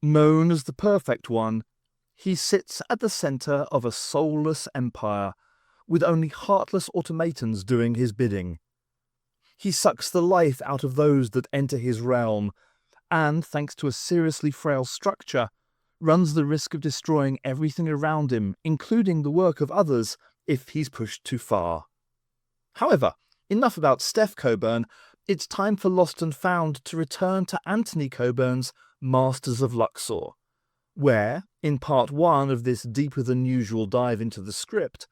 Known as the Perfect One, he sits at the center of a soulless empire, with only heartless automatons doing his bidding. He sucks the life out of those that enter his realm, and, thanks to a seriously frail structure, runs the risk of destroying everything around him, including the work of others, if he's pushed too far. However, enough about Steph Coburn. It's time for Lost and Found to return to Anthony Coburn's Masters of Luxor, where, in part 1 of this deeper-than-usual dive into the script,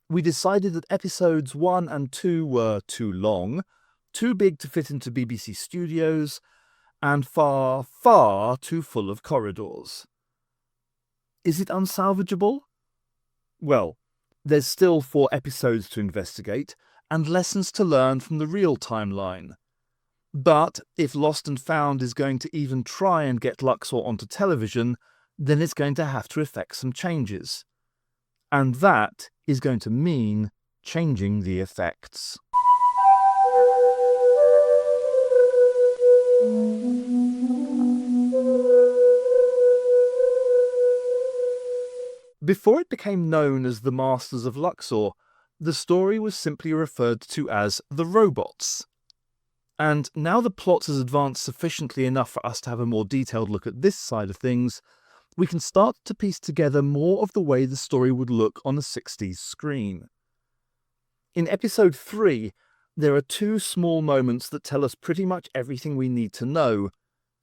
we decided that episodes 1 and 2 were too long, too big to fit into BBC studios, and far, far too full of corridors. Is it unsalvageable? Well, there's still 4 episodes to investigate, and lessons to learn from the real timeline. But if Lost and Found is going to even try and get Luxor onto television, then it's going to have to effect some changes. And that is going to mean changing the effects. Before it became known as the Masters of Luxor, the story was simply referred to as the Robots. And now the plot has advanced sufficiently enough for us to have a more detailed look at this side of things, we can start to piece together more of the way the story would look on a 60s screen. In episode 3, there are 2 small moments that tell us pretty much everything we need to know,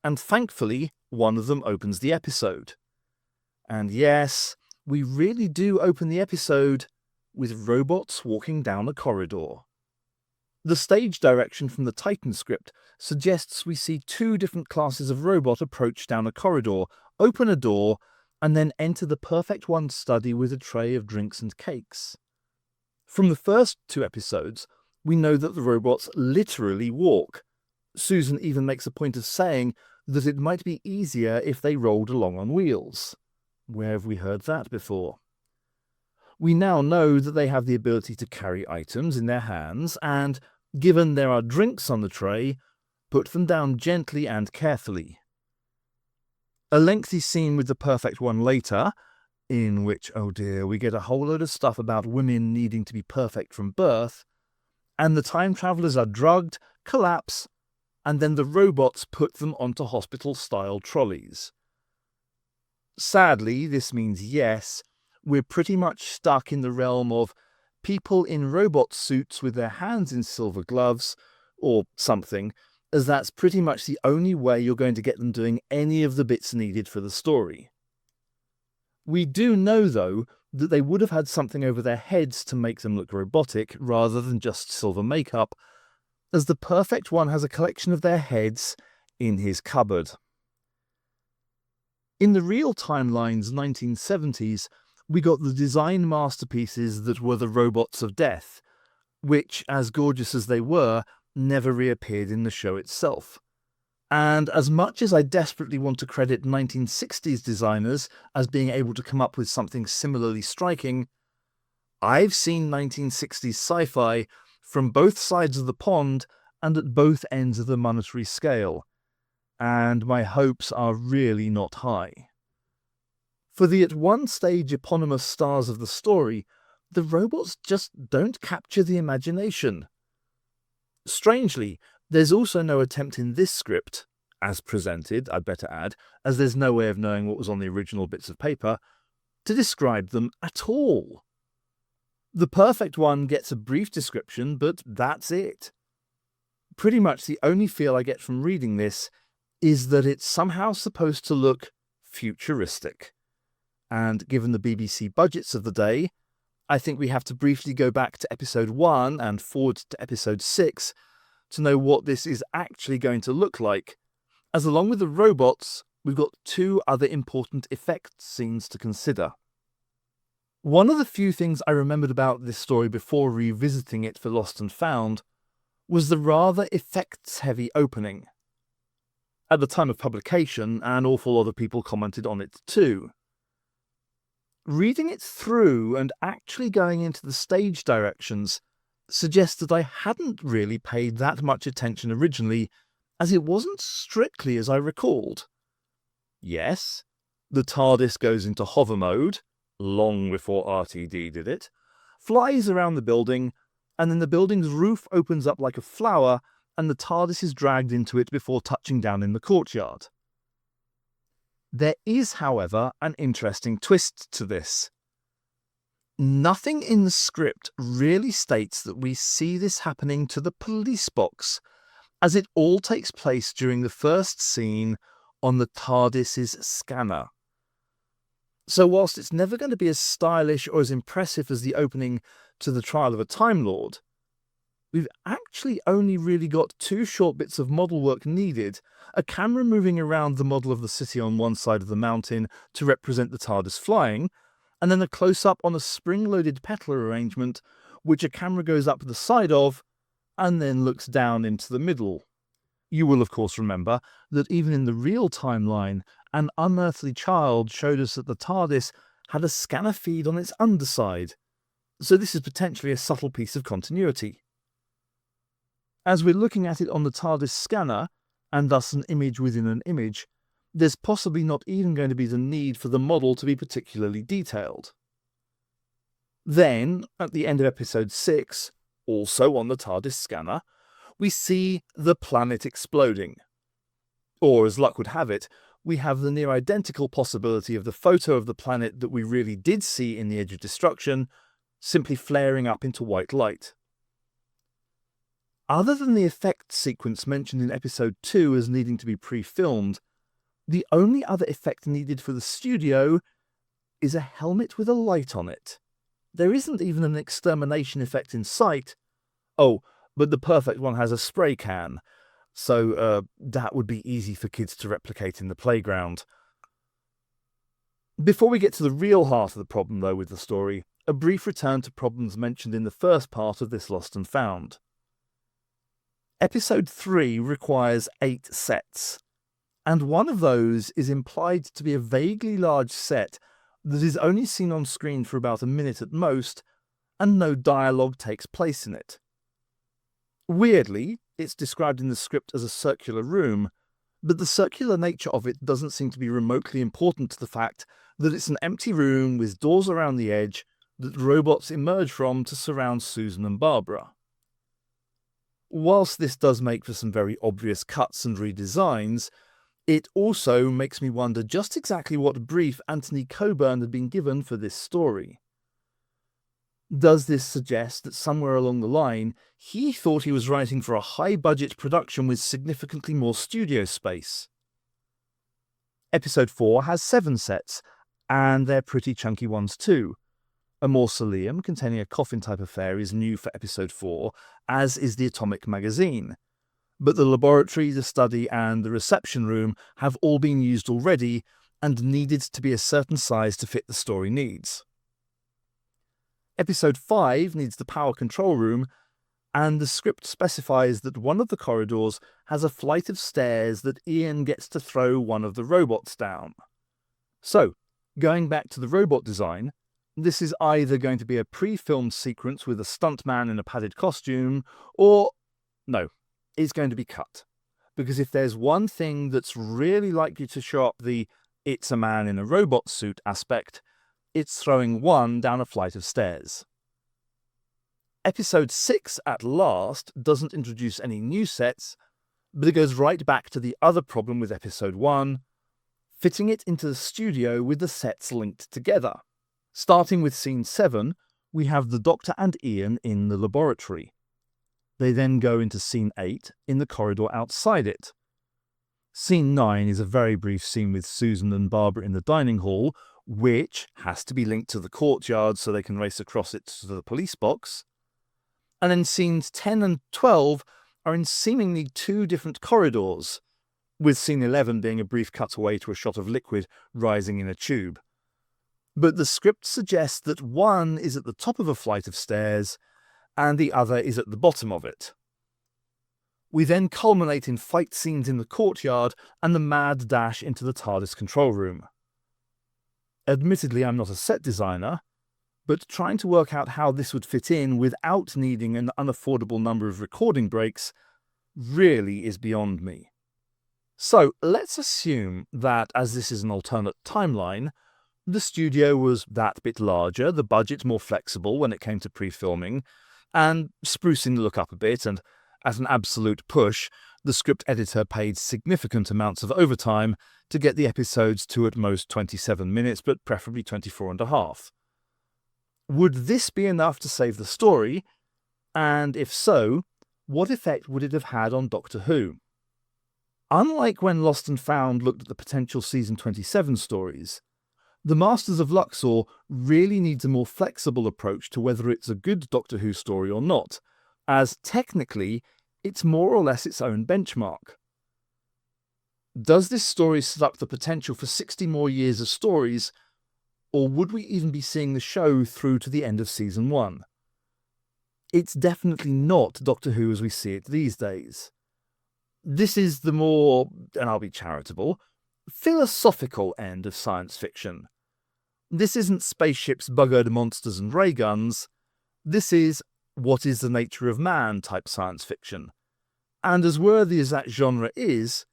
and thankfully, one of them opens the episode. And yes, we really do open the episode with robots walking down a corridor. The stage direction from the Titan script suggests we see 2 different classes of robot approach down a corridor, open a door, and then enter the Perfect One's study with a tray of drinks and cakes. From the first 2 episodes, we know that the robots literally walk. Susan even makes a point of saying that it might be easier if they rolled along on wheels. Where have we heard that before? We now know that they have the ability to carry items in their hands and, given there are drinks on the tray, put them down gently and carefully. A lengthy scene with the Perfect One later, in which, oh dear, we get a whole load of stuff about women needing to be perfect from birth, and the time travelers are drugged, collapse, and then the robots put them onto hospital-style trolleys. Sadly, this means yes, we're pretty much stuck in the realm of people in robot suits with their hands in silver gloves, or something, as that's pretty much the only way you're going to get them doing any of the bits needed for the story. We do know, though, that they would have had something over their heads to make them look robotic rather than just silver makeup, as the Perfect One has a collection of their heads in his cupboard. In the real timeline's 1970s, we got the design masterpieces that were the Robots of Death, which, as gorgeous as they were, never reappeared in the show itself. And as much as I desperately want to credit 1960s designers as being able to come up with something similarly striking, I've seen 1960s sci-fi from both sides of the pond and at both ends of the monetary scale, and my hopes are really not high. For the at one stage eponymous stars of the story, the robots just don't capture the imagination. Strangely, there's also no attempt in this script, as presented, I'd better add, as there's no way of knowing what was on the original bits of paper, to describe them at all. The Perfect One gets a brief description, but that's it. Pretty much the only feel I get from reading this is that it's somehow supposed to look futuristic. And given the BBC budgets of the day, I think we have to briefly go back to episode 1 and forward to episode 6 to know what this is actually going to look like, as along with the robots, we've got 2 other important effects scenes to consider. One of the few things I remembered about this story before revisiting it for Lost and Found was the rather effects-heavy opening. At the time of publication, an awful lot of people commented on it too. Reading it through and actually going into the stage directions suggests that I hadn't really paid that much attention originally, as it wasn't strictly as I recalled. Yes, the TARDIS goes into hover mode, long before RTD did it, flies around the building, and then the building's roof opens up like a flower and the TARDIS is dragged into it before touching down in the courtyard. There is, however, an interesting twist to this. Nothing in the script really states that we see this happening to the police box, as it all takes place during the first scene on the TARDIS's scanner. So whilst it's never going to be as stylish or as impressive as the opening to The Trial of a Time Lord, we've actually only really got two short bits of model work needed: a camera moving around the model of the city on one side of the mountain to represent the TARDIS flying, and then a close-up on a spring-loaded petal arrangement which a camera goes up the side of and then looks down into the middle. You will of course remember that even in the real timeline, an unearthly child showed us that the TARDIS had a scanner feed on its underside, so this is potentially a subtle piece of continuity. As we're looking at it on the TARDIS scanner, and thus an image within an image, there's possibly not even going to be the need for the model to be particularly detailed. Then, at the end of episode 6, also on the TARDIS scanner, we see the planet exploding. Or, as luck would have it, we have the near identical possibility of the photo of the planet that we really did see in The Edge of Destruction simply flaring up into white light. Other than the effect sequence mentioned in episode 2 as needing to be pre-filmed, the only other effect needed for the studio is a helmet with a light on it. There isn't even an extermination effect in sight. Oh, but the perfect one has a spray can, so that would be easy for kids to replicate in the playground. Before we get to the real heart of the problem, though, with the story, a brief return to problems mentioned in the first part of this Lost and Found. Episode 3 requires 8 sets, and one of those is implied to be a vaguely large set that is only seen on screen for about a minute at most, and no dialogue takes place in it. Weirdly, it's described in the script as a circular room, but the circular nature of it doesn't seem to be remotely important to the fact that it's an empty room with doors around the edge that robots emerge from to surround Susan and Barbara. Whilst this does make for some very obvious cuts and redesigns, it also makes me wonder just exactly what brief Anthony Coburn had been given for this story. Does this suggest that somewhere along the line, he thought he was writing for a high-budget production with significantly more studio space? Episode 4 has 7 sets, and they're pretty chunky ones too. A mausoleum containing a coffin-type affair is new for episode 4, as is the atomic magazine. But the laboratory, the study, and the reception room have all been used already and needed to be a certain size to fit the story needs. Episode 5 needs the power control room, and the script specifies that one of the corridors has a flight of stairs that Ian gets to throw one of the robots down. So, going back to the robot design, this is either going to be a pre-filmed sequence with a stuntman in a padded costume, or no, it's going to be cut. Because if there's one thing that's really likely to show up the "it's a man in a robot suit" aspect, it's throwing one down a flight of stairs. Episode 6, at last, doesn't introduce any new sets, but it goes right back to the other problem with episode 1, fitting it into the studio with the sets linked together. Starting with scene 7, we have the Doctor and Ian in the laboratory. They then go into scene 8 in the corridor outside it. Scene 9 is a very brief scene with Susan and Barbara in the dining hall, which has to be linked to the courtyard so they can race across it to the police box. And then scenes 10 and 12 are in seemingly 2 different corridors, with scene 11 being a brief cutaway to a shot of liquid rising in a tube. But the script suggests that one is at the top of a flight of stairs, and the other is at the bottom of it. We then culminate in fight scenes in the courtyard and the mad dash into the TARDIS control room. Admittedly, I'm not a set designer, but trying to work out how this would fit in without needing an unaffordable number of recording breaks really is beyond me. So let's assume that, as this is an alternate timeline, the studio was that bit larger, the budget more flexible when it came to pre-filming, and sprucing the look up a bit, and at an absolute push, the script editor paid significant amounts of overtime to get the episodes to at most 27 minutes, but preferably 24 and a half. Would this be enough to save the story? And if so, what effect would it have had on Doctor Who? Unlike when Lost and Found looked at the potential Season 27 stories, the Masters of Luxor really needs a more flexible approach to whether it's a good Doctor Who story or not, as technically it's more or less its own benchmark. Does this story set up the potential for 60 more years of stories, or would we even be seeing the show through to the end of Season 1? It's definitely not Doctor Who as we see it these days. This is the more, and I'll be charitable, philosophical end of science fiction. This isn't spaceships, bug-eyed monsters and ray guns. This is what is the nature of man type science fiction. And as worthy as that genre is,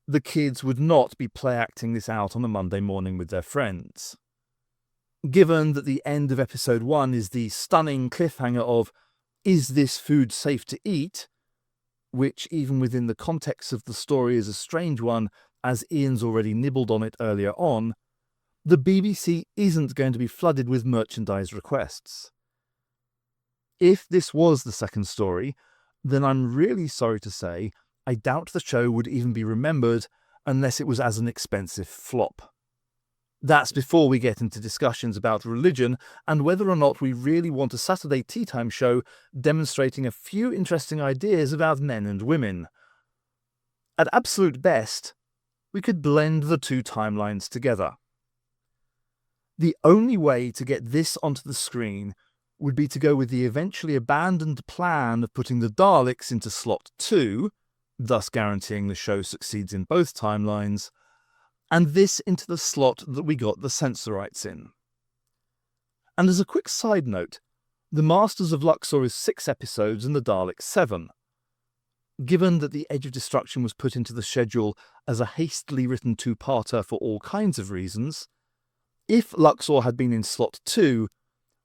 the kids would not be play-acting this out on a Monday morning with their friends. Given that the end of episode 1 is the stunning cliffhanger of, is this food safe to eat? Which, even within the context of the story, is a strange one, as Ian's already nibbled on it earlier on, the BBC isn't going to be flooded with merchandise requests. If this was the second story, then I'm really sorry to say I doubt the show would even be remembered unless it was as an expensive flop. That's before we get into discussions about religion and whether or not we really want a Saturday tea time show demonstrating a few interesting ideas about men and women. At absolute best, we could blend the two timelines together. The only way to get this onto the screen would be to go with the eventually abandoned plan of putting the Daleks into slot 2, thus guaranteeing the show succeeds in both timelines, and this into the slot that we got the Sensorites in. And as a quick side note, the Masters of Luxor is 6 episodes and the Daleks 7. Given that the Edge of Destruction was put into the schedule as a hastily written 2-parter for all kinds of reasons, if Luxor had been in slot 2,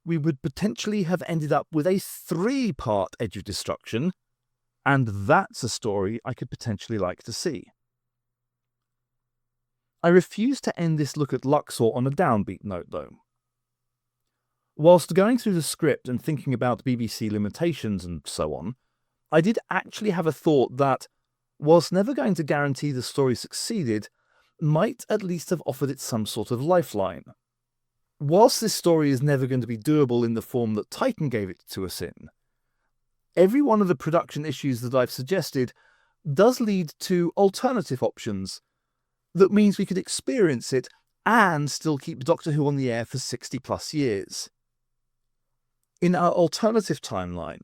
we would potentially have ended up with a 3-part Edge of Destruction, and that's a story I could potentially like to see. I refuse to end this look at Luxor on a downbeat note, though. Whilst going through the script and thinking about BBC limitations and so on, I did actually have a thought that, whilst never going to guarantee the story succeeded, might at least have offered it some sort of lifeline. Whilst this story is never going to be doable in the form that Titan gave it to us in, every one of the production issues that I've suggested does lead to alternative options that means we could experience it and still keep Doctor Who on the air for 60 plus years. In our alternative timeline,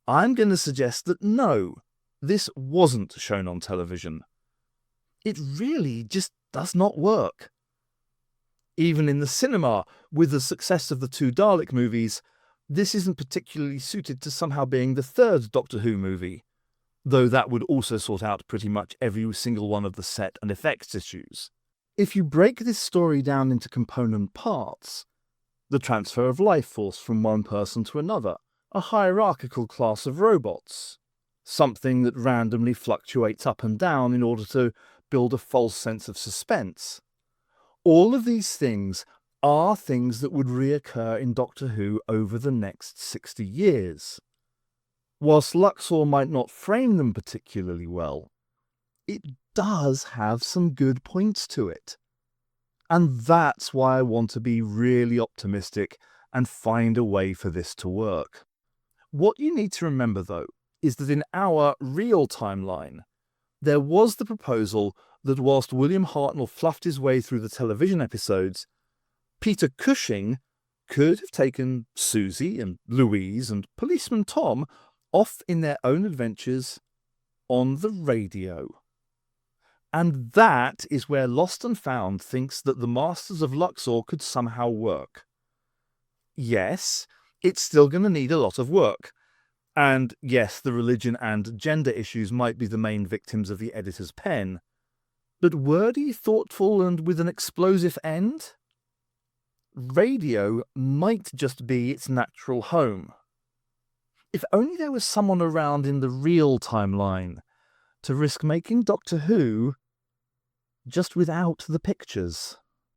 I'm going to suggest that no, this wasn't shown on television. It really just does not work. Even in the cinema, with the success of the 2 Dalek movies, this isn't particularly suited to somehow being the 3rd Doctor Who movie, though that would also sort out pretty much every single one of the set and effects issues. If you break this story down into component parts, the transfer of life force from one person to another, a hierarchical class of robots, something that randomly fluctuates up and down in order to build a false sense of suspense. All of these things are things that would reoccur in Doctor Who over the next 60 years. Whilst Luxor might not frame them particularly well, it does have some good points to it. And that's why I want to be really optimistic and find a way for this to work. What you need to remember, though, is that in our real timeline, there was the proposal that whilst William Hartnell fluffed his way through the television episodes, Peter Cushing could have taken Susie and Louise and Policeman Tom off in their own adventures on the radio. And that is where Lost and Found thinks that the Masters of Luxor could somehow work. Yes, it's still going to need a lot of work. And yes, the religion and gender issues might be the main victims of the editor's pen. But wordy, thoughtful, and with an explosive end? Radio might just be its natural home. If only there was someone around in the real timeline to risk making Doctor Who just without the pictures.